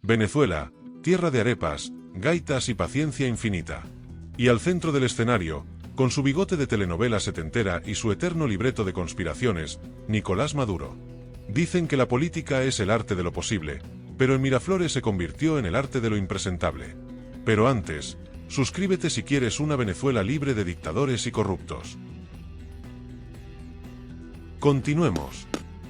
Venezuela, tierra de arepas, gaitas y paciencia infinita. Y al centro del escenario, con su bigote de telenovela setentera y su eterno libreto de conspiraciones, Nicolás Maduro. Dicen que la política es el arte de lo posible, pero en Miraflores se convirtió en el arte de lo impresentable. Pero antes, suscríbete si quieres una Venezuela libre de dictadores y corruptos. Continuemos.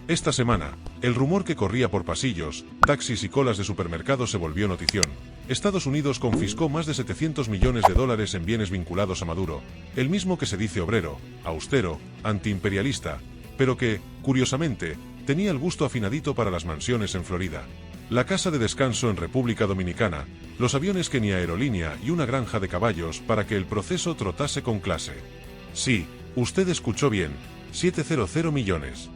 Esta semana, el rumor que corría por pasillos, taxis y colas de supermercados se volvió notición. Estados Unidos confiscó más de $700 millones en bienes vinculados a Maduro, el mismo que se dice obrero, austero, antiimperialista, pero que, curiosamente, tenía el gusto afinadito para las mansiones en Florida, la casa de descanso en República Dominicana, los aviones que ni aerolínea y una granja de caballos para que el proceso trotase con clase. Sí, usted escuchó bien, 700 millones.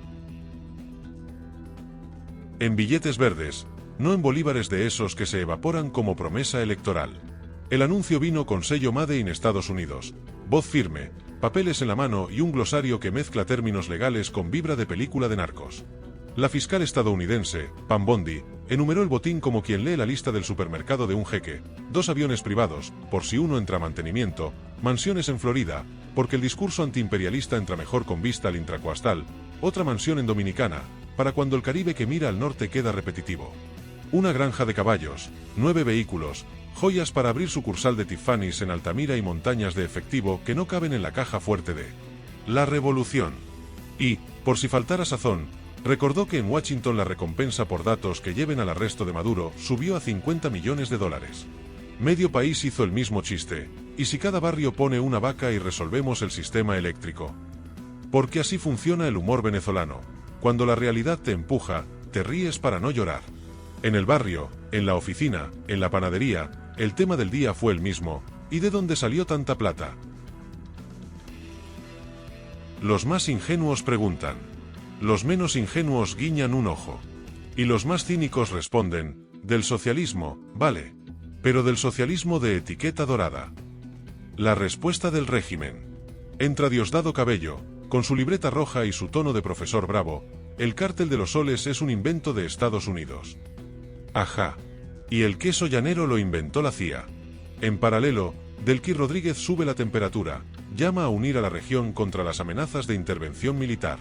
En billetes verdes, no en bolívares de esos que se evaporan como promesa electoral. El anuncio vino con sello Made in Estados Unidos, voz firme, papeles en la mano y un glosario que mezcla términos legales con vibra de película de narcos. La fiscal estadounidense, Pam Bondi, enumeró el botín como quien lee la lista del supermercado de un jeque, 2 aviones privados, por si uno entra a mantenimiento, mansiones en Florida, porque el discurso antiimperialista entra mejor con vista al intracoastal, otra mansión en Dominicana, para cuando el Caribe que mira al norte queda repetitivo. Una granja de caballos, 9 vehículos, joyas para abrir sucursal de Tiffany's en Altamira y montañas de efectivo que no caben en la caja fuerte de la revolución. Y, por si faltara sazón, recordó que en Washington la recompensa por datos que lleven al arresto de Maduro subió a $50 millones. Medio país hizo el mismo chiste, y si cada barrio pone una vaca y resolvemos el sistema eléctrico. Porque así funciona el humor venezolano. Cuando la realidad te empuja, te ríes para no llorar. En el barrio, en la oficina, en la panadería, el tema del día fue el mismo. ¿Y de dónde salió tanta plata? Los más ingenuos preguntan. Los menos ingenuos guiñan un ojo. Y los más cínicos responden, del socialismo, vale. Pero del socialismo de etiqueta dorada. La respuesta del régimen. Entra Diosdado Cabello, con su libreta roja y su tono de profesor bravo, el cártel de los soles es un invento de Estados Unidos. Ajá. Y el queso llanero lo inventó la CIA. En paralelo, Delqui Rodríguez sube la temperatura, llama a unir a la región contra las amenazas de intervención militar.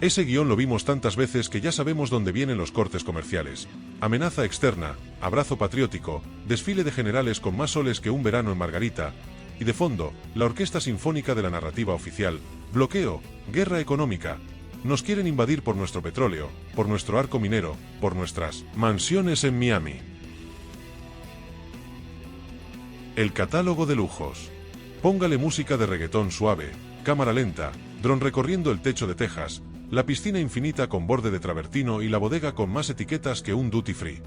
Ese guión lo vimos tantas veces que ya sabemos dónde vienen los cortes comerciales. Amenaza externa, abrazo patriótico, desfile de generales con más soles que un verano en Margarita, y de fondo, la orquesta sinfónica de la narrativa oficial, bloqueo, guerra económica. Nos quieren invadir por nuestro petróleo, por nuestro arco minero, por nuestras mansiones en Miami. El catálogo de lujos. Póngale música de reggaetón suave, cámara lenta, dron recorriendo el techo de Texas, la piscina infinita con borde de travertino y la bodega con más etiquetas que un duty free.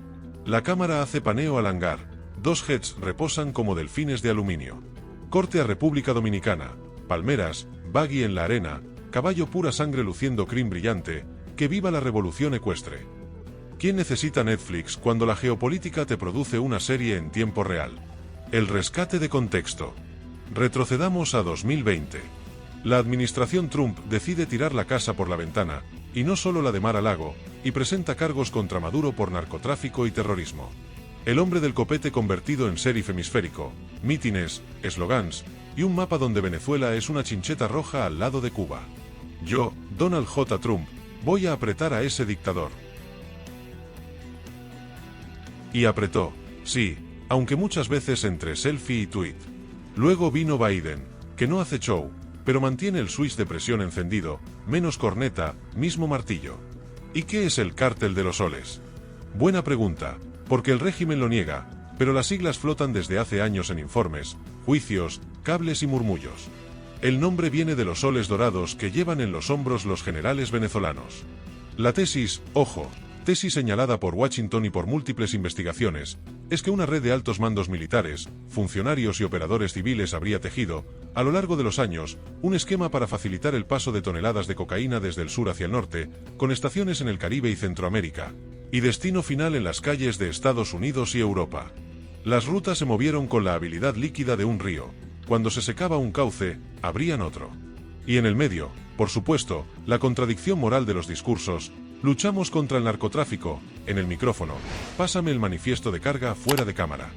La cámara hace paneo al hangar, 2 jets reposan como delfines de aluminio. Corte a República Dominicana, palmeras, baggy en la arena, caballo pura sangre luciendo crin brillante, que viva la revolución ecuestre. ¿Quién necesita Netflix cuando la geopolítica te produce una serie en tiempo real? El rescate de contexto. Retrocedamos a 2020. La administración Trump decide tirar la casa por la ventana, y no solo la de Mar-a-Lago, y presenta cargos contra Maduro por narcotráfico y terrorismo. El hombre del copete convertido en sheriff hemisférico, mítines, eslogans, y un mapa donde Venezuela es una chincheta roja al lado de Cuba. Yo, Donald J. Trump, voy a apretar a ese dictador. Y apretó, sí, aunque muchas veces entre selfie y tweet. Luego vino Biden, que no hace show, pero mantiene el switch de presión encendido, menos corneta, mismo martillo. ¿Y qué es el cártel de los soles? Buena pregunta, porque el régimen lo niega, pero las siglas flotan desde hace años en informes, juicios, cables y murmullos. El nombre viene de los soles dorados que llevan en los hombros los generales venezolanos. La tesis, ojo, tesis señalada por Washington y por múltiples investigaciones, es que una red de altos mandos militares, funcionarios y operadores civiles habría tejido, a lo largo de los años, un esquema para facilitar el paso de toneladas de cocaína desde el sur hacia el norte, con estaciones en el Caribe y Centroamérica, y destino final en las calles de Estados Unidos y Europa. Las rutas se movieron con la habilidad líquida de un río. Cuando se secaba un cauce, abrían otro. Y en el medio, por supuesto, la contradicción moral de los discursos: luchamos contra el narcotráfico, en el micrófono, pásame el manifiesto de carga fuera de cámara.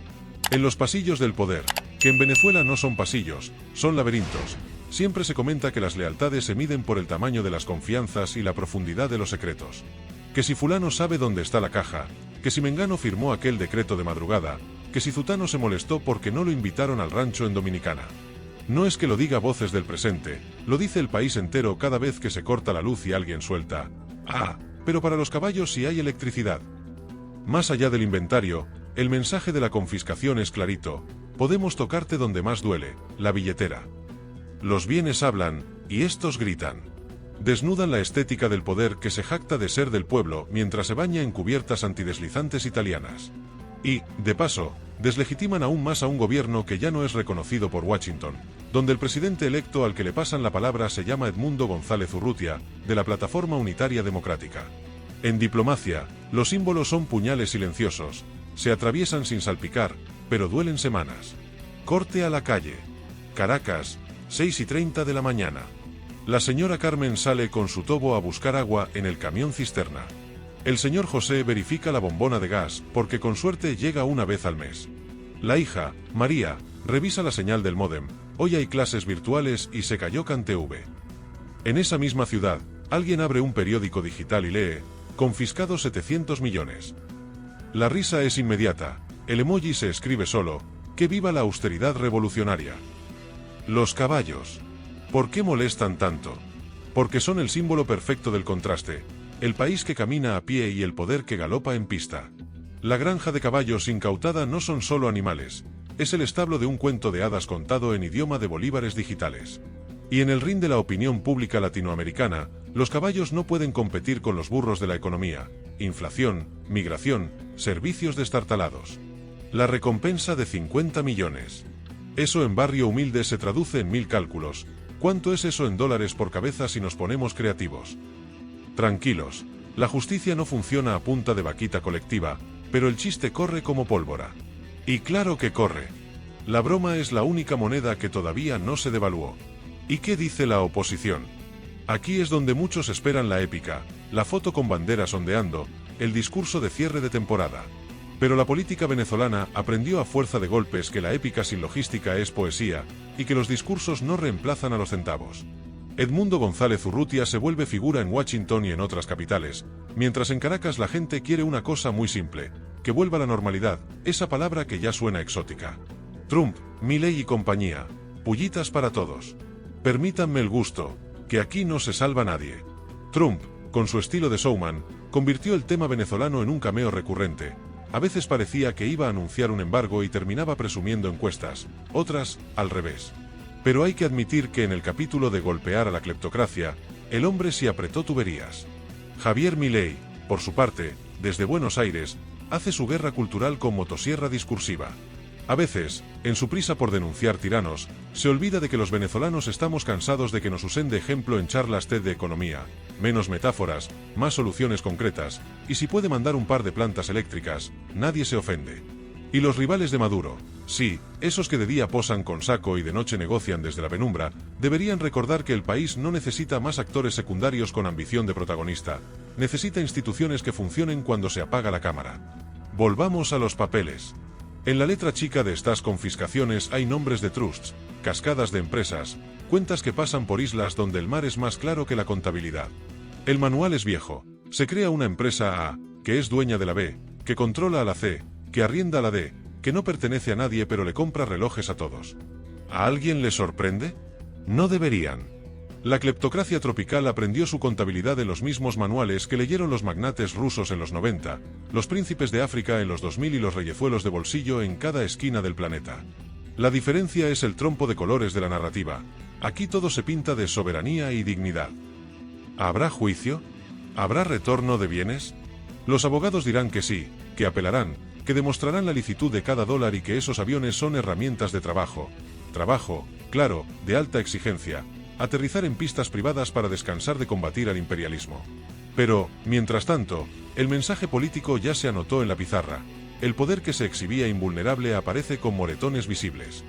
En los pasillos del poder, que en Venezuela no son pasillos, son laberintos, siempre se comenta que las lealtades se miden por el tamaño de las confianzas y la profundidad de los secretos. Que si fulano sabe dónde está la caja, que si Mengano firmó aquel decreto de madrugada, que si Zutano se molestó porque no lo invitaron al rancho en Dominicana. No es que lo diga Voces del Presente, lo dice el país entero cada vez que se corta la luz y alguien suelta: ah, pero para los caballos sí hay electricidad. Más allá del inventario, el mensaje de la confiscación es clarito: podemos tocarte donde más duele, la billetera. Los bienes hablan, y estos gritan. Desnudan la estética del poder que se jacta de ser del pueblo mientras se baña en cubiertas antideslizantes italianas. Y, de paso, deslegitiman aún más a un gobierno que ya no es reconocido por Washington, donde el presidente electo al que le pasan la palabra se llama Edmundo González Urrutia, de la Plataforma Unitaria Democrática. En diplomacia, los símbolos son puñales silenciosos, se atraviesan sin salpicar, pero duelen semanas. Corte a la calle. Caracas, 6:30 de la mañana. La señora Carmen sale con su tobo a buscar agua en el camión cisterna. El señor José verifica la bombona de gas porque con suerte llega una vez al mes. La hija, María, revisa la señal del módem, hoy hay clases virtuales y se cayó CanTV. En esa misma ciudad, alguien abre un periódico digital y lee: confiscados 700 millones. La risa es inmediata, el emoji se escribe solo: que viva la austeridad revolucionaria. Los caballos. ¿Por qué molestan tanto? Porque son el símbolo perfecto del contraste. El país que camina a pie y el poder que galopa en pista. La granja de caballos incautada no son solo animales, es el establo de un cuento de hadas contado en idioma de bolívares digitales. Y en el ring de la opinión pública latinoamericana, los caballos no pueden competir con los burros de la economía: inflación, migración, servicios destartalados. La recompensa de 50 millones. Eso en barrio humilde se traduce en 1000 cálculos. ¿Cuánto es eso en dólares por cabeza si nos ponemos creativos? Tranquilos, la justicia no funciona a punta de vaquita colectiva, pero el chiste corre como pólvora. Y claro que corre. La broma es la única moneda que todavía no se devaluó. ¿Y qué dice la oposición? Aquí es donde muchos esperan la épica, la foto con banderas ondeando, el discurso de cierre de temporada. Pero la política venezolana aprendió a fuerza de golpes que la épica sin logística es poesía, y que los discursos no reemplazan a los centavos. Edmundo González Urrutia se vuelve figura en Washington y en otras capitales, mientras en Caracas la gente quiere una cosa muy simple: que vuelva la normalidad, esa palabra que ya suena exótica. Trump, Milei y compañía, pullitas para todos. Permítanme el gusto, que aquí no se salva nadie. Trump, con su estilo de showman, convirtió el tema venezolano en un cameo recurrente. A veces parecía que iba a anunciar un embargo y terminaba presumiendo encuestas, otras, al revés. Pero hay que admitir que en el capítulo de golpear a la cleptocracia, el hombre sí apretó tuberías. Javier Milei, por su parte, desde Buenos Aires, hace su guerra cultural con motosierra discursiva. A veces, en su prisa por denunciar tiranos, se olvida de que los venezolanos estamos cansados de que nos usen de ejemplo en charlas TED de economía: menos metáforas, más soluciones concretas, y si puede mandar un par de plantas eléctricas, nadie se ofende. Y los rivales de Maduro, sí, esos que de día posan con saco y de noche negocian desde la penumbra, deberían recordar que el país no necesita más actores secundarios con ambición de protagonista, necesita instituciones que funcionen cuando se apaga la cámara. Volvamos a los papeles. En la letra chica de estas confiscaciones hay nombres de trusts, cascadas de empresas, cuentas que pasan por islas donde el mar es más claro que la contabilidad. El manual es viejo: se crea una empresa A, que es dueña de la B, que controla a la C, que arrienda a la D, que no pertenece a nadie pero le compra relojes a todos. ¿A alguien le sorprende? No deberían. La cleptocracia tropical aprendió su contabilidad en los mismos manuales que leyeron los magnates rusos en los 90, los príncipes de África en los 2000 y los reyezuelos de bolsillo en cada esquina del planeta. La diferencia es el trompo de colores de la narrativa. Aquí todo se pinta de soberanía y dignidad. ¿Habrá juicio? ¿Habrá retorno de bienes? Los abogados dirán que sí, que apelarán, que demostrarán la licitud de cada dólar y que esos aviones son herramientas de trabajo. Trabajo, claro, de alta exigencia. Aterrizar en pistas privadas para descansar de combatir al imperialismo. Pero, mientras tanto, el mensaje político ya se anotó en la pizarra. El poder que se exhibía invulnerable aparece con moretones visibles.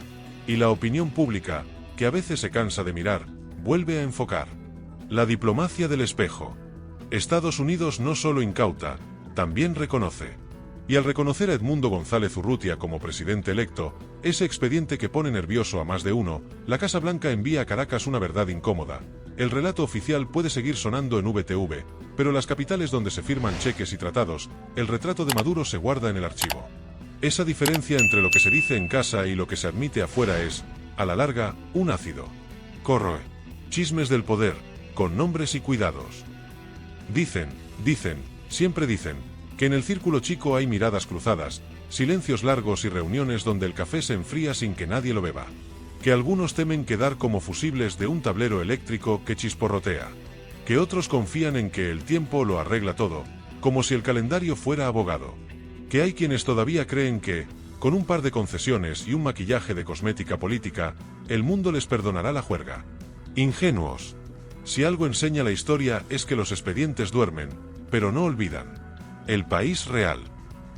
Y la opinión pública, que a veces se cansa de mirar, vuelve a enfocar. La diplomacia del espejo. Estados Unidos no solo incauta, también reconoce. Y al reconocer a Edmundo González Urrutia como presidente electo, ese expediente que pone nervioso a más de uno, la Casa Blanca envía a Caracas una verdad incómoda. El relato oficial puede seguir sonando en VTV, pero en las capitales donde se firman cheques y tratados, el retrato de Maduro se guarda en el archivo. Esa diferencia entre lo que se dice en casa y lo que se admite afuera es, a la larga, un ácido. Corroe. Chismes del poder, con nombres y cuidados. Dicen, siempre dicen, que en el círculo chico hay miradas cruzadas, silencios largos y reuniones donde el café se enfría sin que nadie lo beba. Que algunos temen quedar como fusibles de un tablero eléctrico que chisporrotea. Que otros confían en que el tiempo lo arregla todo, como si el calendario fuera abogado. Que hay quienes todavía creen que, con un par de concesiones y un maquillaje de cosmética política, el mundo les perdonará la juerga. Ingenuos. Si algo enseña la historia es que los expedientes duermen, pero no olvidan. El país real.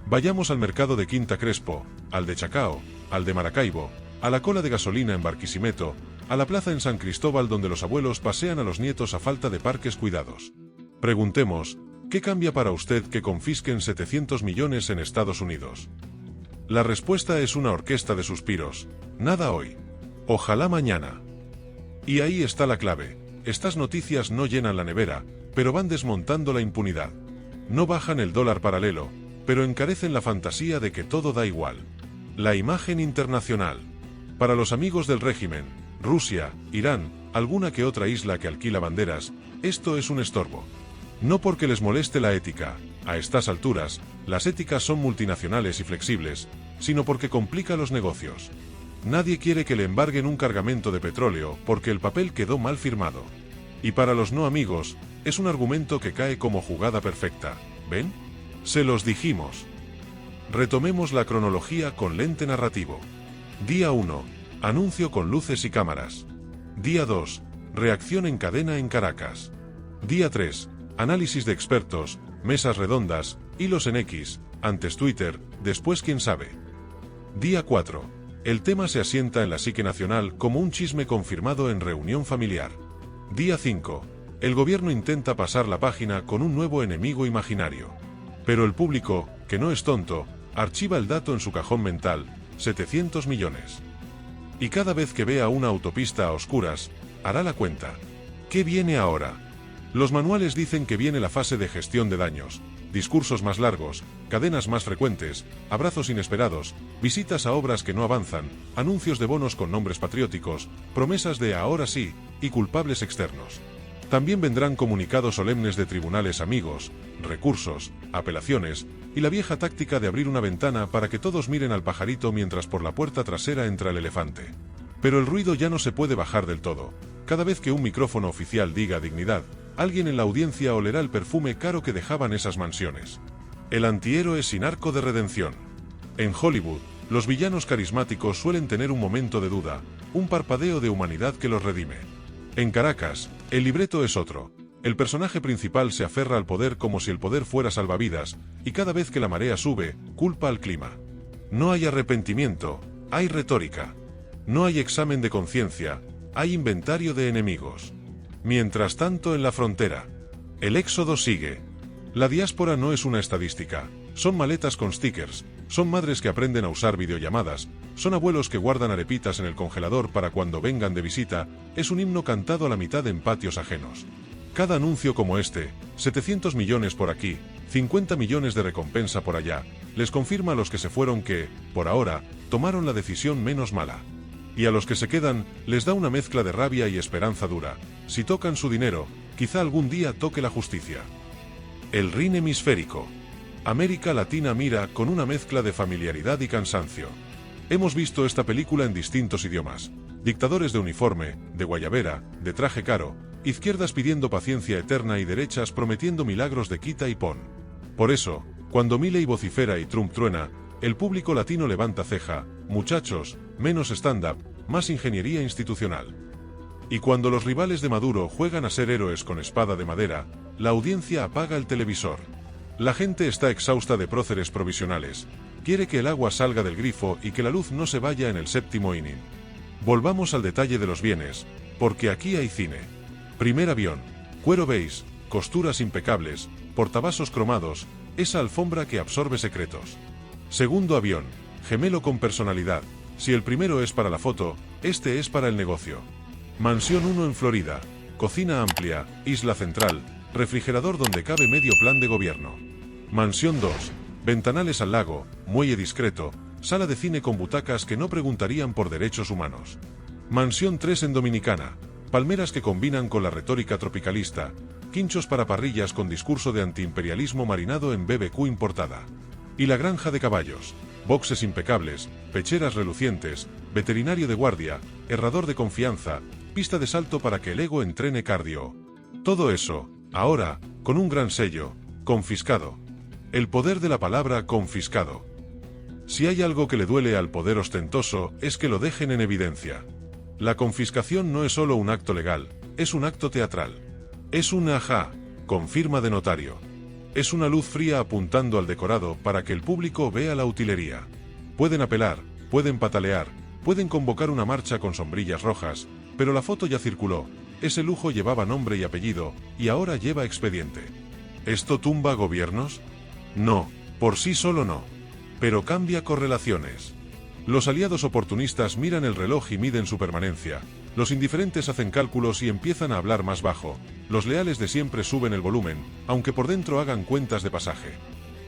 Vayamos al mercado de Quinta Crespo, al de Chacao, al de Maracaibo, a la cola de gasolina en Barquisimeto, a la plaza en San Cristóbal donde los abuelos pasean a los nietos a falta de parques cuidados. Preguntemos, ¿qué cambia para usted que confisquen 700 millones en Estados Unidos? La respuesta es una orquesta de suspiros. Nada hoy. Ojalá mañana. Y ahí está la clave. Estas noticias no llenan la nevera, pero van desmontando la impunidad. No bajan el dólar paralelo, pero encarecen la fantasía de que todo da igual. La imagen internacional. Para los amigos del régimen, Rusia, Irán, alguna que otra isla que alquila banderas, esto es un estorbo. No porque les moleste la ética, a estas alturas, las éticas son multinacionales y flexibles, sino porque complica los negocios. Nadie quiere que le embarguen un cargamento de petróleo porque el papel quedó mal firmado. Y para los no amigos, es un argumento que cae como jugada perfecta. ¿Ven? Se los dijimos. Retomemos la cronología con lente narrativo. Día 1. Anuncio con luces y cámaras. Día 2. Reacción en cadena en Caracas. Día 3. Análisis de expertos, mesas redondas, hilos en X, antes Twitter, después quién sabe. Día 4. El tema se asienta en la psique nacional como un chisme confirmado en reunión familiar. Día 5. El gobierno intenta pasar la página con un nuevo enemigo imaginario. Pero el público, que no es tonto, archiva el dato en su cajón mental, 700 millones. Y cada vez que vea una autopista a oscuras, hará la cuenta. ¿Qué viene ahora? Los manuales dicen que viene la fase de gestión de daños, discursos más largos, cadenas más frecuentes, abrazos inesperados, visitas a obras que no avanzan, anuncios de bonos con nombres patrióticos, promesas de ahora sí, y culpables externos. También vendrán comunicados solemnes de tribunales amigos, recursos, apelaciones, y la vieja táctica de abrir una ventana para que todos miren al pajarito mientras por la puerta trasera entra el elefante. Pero el ruido ya no se puede bajar del todo. Cada vez que un micrófono oficial diga dignidad, alguien en la audiencia olerá el perfume caro que dejaban esas mansiones. El antihéroe sin arco de redención. En Hollywood, los villanos carismáticos suelen tener un momento de duda, un parpadeo de humanidad que los redime. En Caracas, el libreto es otro. El personaje principal se aferra al poder como si el poder fuera salvavidas, y cada vez que la marea sube, culpa al clima. No hay arrepentimiento, hay retórica. No hay examen de conciencia, hay inventario de enemigos. Mientras tanto en la frontera, el éxodo sigue. La diáspora no es una estadística, son maletas con stickers, son madres que aprenden a usar videollamadas, son abuelos que guardan arepitas en el congelador para cuando vengan de visita, es un himno cantado a la mitad en patios ajenos. Cada anuncio como este, 700 millones por aquí, 50 millones de recompensa por allá, les confirma a los que se fueron que, por ahora, tomaron la decisión menos mala. Y a los que se quedan, les da una mezcla de rabia y esperanza dura. Si tocan su dinero, quizá algún día toque la justicia. El RIN hemisférico. América Latina mira con una mezcla de familiaridad y cansancio. Hemos visto esta película en distintos idiomas. Dictadores de uniforme, de guayabera, de traje caro, izquierdas pidiendo paciencia eterna y derechas prometiendo milagros de quita y pon. Por eso, cuando Milei vocifera y Trump truena, el público latino levanta ceja, muchachos, menos stand-up, más ingeniería institucional. Y cuando los rivales de Maduro juegan a ser héroes con espada de madera, la audiencia apaga el televisor. La gente está exhausta de próceres provisionales, quiere que el agua salga del grifo y que la luz no se vaya en el séptimo inning. Volvamos al detalle de los bienes, porque aquí hay cine. Primer avión, cuero beige, costuras impecables, portavasos cromados, esa alfombra que absorbe secretos. Segundo avión, gemelo con personalidad. Si el primero es para la foto, este es para el negocio. Mansión 1 en Florida. Cocina amplia, isla central, refrigerador donde cabe medio plan de gobierno. Mansión 2. Ventanales al lago, muelle discreto, sala de cine con butacas que no preguntarían por derechos humanos. Mansión 3 en Dominicana. Palmeras que combinan con la retórica tropicalista, quinchos para parrillas con discurso de antiimperialismo marinado en BBQ importada. Y la granja de caballos. Boxes impecables, pecheras relucientes, veterinario de guardia, herrador de confianza, pista de salto para que el ego entrene cardio. Todo eso, ahora, con un gran sello, confiscado. El poder de la palabra confiscado. Si hay algo que le duele al poder ostentoso, es que lo dejen en evidencia. La confiscación no es solo un acto legal, es un acto teatral. Es un ajá, con firma de notario. Es una luz fría apuntando al decorado para que el público vea la utilería. Pueden apelar, pueden patalear, pueden convocar una marcha con sombrillas rojas, pero la foto ya circuló, ese lujo llevaba nombre y apellido, y ahora lleva expediente. ¿Esto tumba gobiernos? No, por sí solo no. Pero cambia correlaciones. Los aliados oportunistas miran el reloj y miden su permanencia. Los indiferentes hacen cálculos y empiezan a hablar más bajo. Los leales de siempre suben el volumen, aunque por dentro hagan cuentas de pasaje.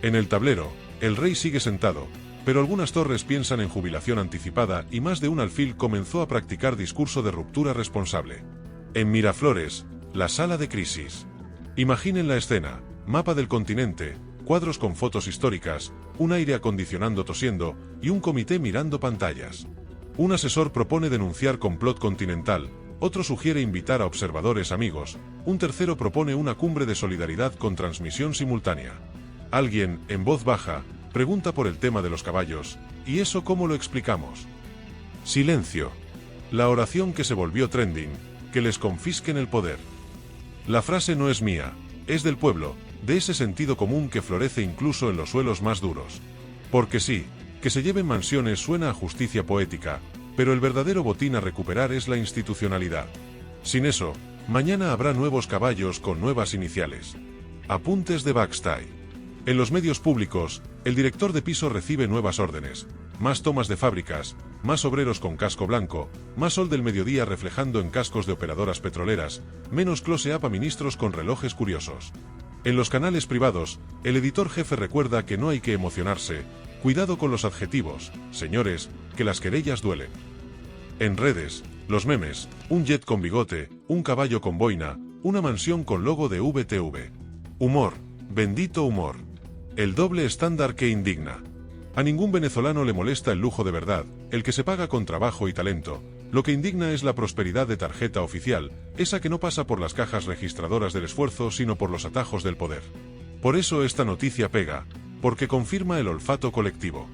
En el tablero, el rey sigue sentado, pero algunas torres piensan en jubilación anticipada y más de un alfil comenzó a practicar discurso de ruptura responsable. En Miraflores, la sala de crisis. Imaginen la escena, mapa del continente, cuadros con fotos históricas, un aire acondicionando tosiendo y un comité mirando pantallas. Un asesor propone denunciar complot continental, otro sugiere invitar a observadores amigos, un tercero propone una cumbre de solidaridad con transmisión simultánea. Alguien, en voz baja, pregunta por el tema de los caballos, ¿y eso cómo lo explicamos? Silencio. La oración que se volvió trending, que les confisquen el poder. La frase no es mía, es del pueblo, de ese sentido común que florece incluso en los suelos más duros. Porque sí, que se lleven mansiones suena a justicia poética, pero el verdadero botín a recuperar es la institucionalidad. Sin eso, mañana habrá nuevos caballos con nuevas iniciales. Apuntes de Backstay. En los medios públicos, el director de piso recibe nuevas órdenes, más tomas de fábricas, más obreros con casco blanco, más sol del mediodía reflejando en cascos de operadoras petroleras, menos close-up a ministros con relojes curiosos. En los canales privados, el editor jefe recuerda que no hay que emocionarse, cuidado con los adjetivos, señores, que las querellas duelen. En redes, los memes, un jet con bigote, un caballo con boina, una mansión con logo de VTV. Humor, bendito humor. El doble estándar que indigna. A ningún venezolano le molesta el lujo de verdad, el que se paga con trabajo y talento. Lo que indigna es la prosperidad de tarjeta oficial, esa que no pasa por las cajas registradoras del esfuerzo sino por los atajos del poder. Por eso esta noticia pega, porque confirma el olfato colectivo.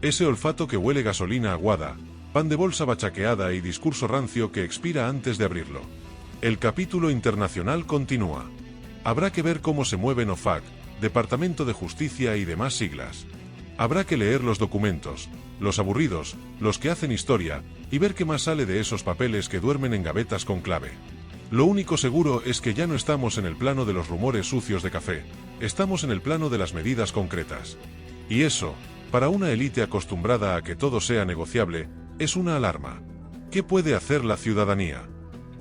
Ese olfato que huele gasolina aguada, pan de bolsa bachaqueada y discurso rancio que expira antes de abrirlo. El capítulo internacional continúa. Habrá que ver cómo se mueven OFAC, Departamento de Justicia y demás siglas. Habrá que leer los documentos, los aburridos, los que hacen historia, y ver qué más sale de esos papeles que duermen en gavetas con clave. Lo único seguro es que ya no estamos en el plano de los rumores sucios de café, estamos en el plano de las medidas concretas. Y eso, para una élite acostumbrada a que todo sea negociable, es una alarma. ¿Qué puede hacer la ciudadanía?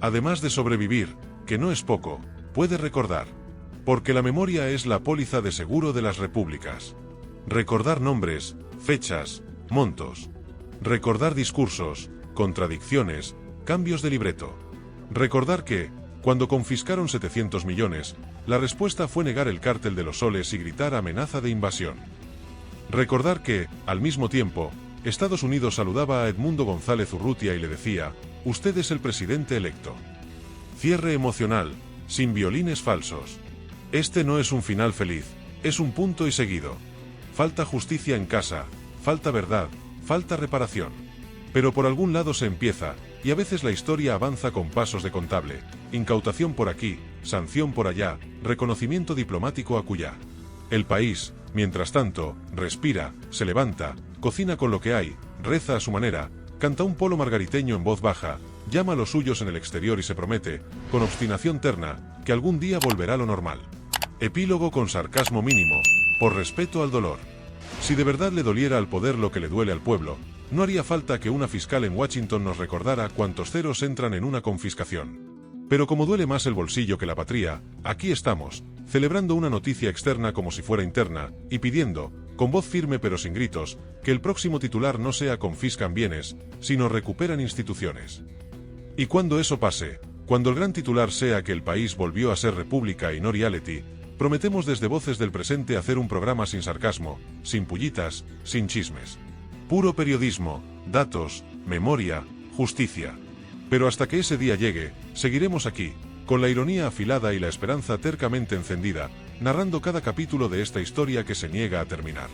Además de sobrevivir, que no es poco, puede recordar. Porque la memoria es la póliza de seguro de las repúblicas. Recordar nombres, fechas, montos. Recordar discursos, contradicciones, cambios de libreto. Recordar que, cuando confiscaron 700 millones, la respuesta fue negar el cártel de los soles y gritar amenaza de invasión. Recordar que, al mismo tiempo, Estados Unidos saludaba a Edmundo González Urrutia y le decía, usted es el presidente electo. Cierre emocional, sin violines falsos. Este no es un final feliz, es un punto y seguido. Falta justicia en casa, falta verdad, falta reparación. Pero por algún lado se empieza, y a veces la historia avanza con pasos de contable, incautación por aquí, sanción por allá, reconocimiento diplomático acullá. El país, mientras tanto, respira, se levanta, cocina con lo que hay, reza a su manera, canta un polo margariteño en voz baja, llama a los suyos en el exterior y se promete, con obstinación terna, que algún día volverá lo normal. Epílogo con sarcasmo mínimo, por respeto al dolor. Si de verdad le doliera al poder lo que le duele al pueblo, no haría falta que una fiscal en Washington nos recordara cuántos ceros entran en una confiscación. Pero como duele más el bolsillo que la patria, aquí estamos, celebrando una noticia externa como si fuera interna, y pidiendo, con voz firme pero sin gritos, que el próximo titular no sea confiscan bienes, sino recuperan instituciones. Y cuando eso pase, cuando el gran titular sea que el país volvió a ser república y no reality, prometemos desde Voces del Presente hacer un programa sin sarcasmo, sin pullitas, sin chismes. Puro periodismo, datos, memoria, justicia. Pero hasta que ese día llegue, seguiremos aquí, con la ironía afilada y la esperanza tercamente encendida, narrando cada capítulo de esta historia que se niega a terminar.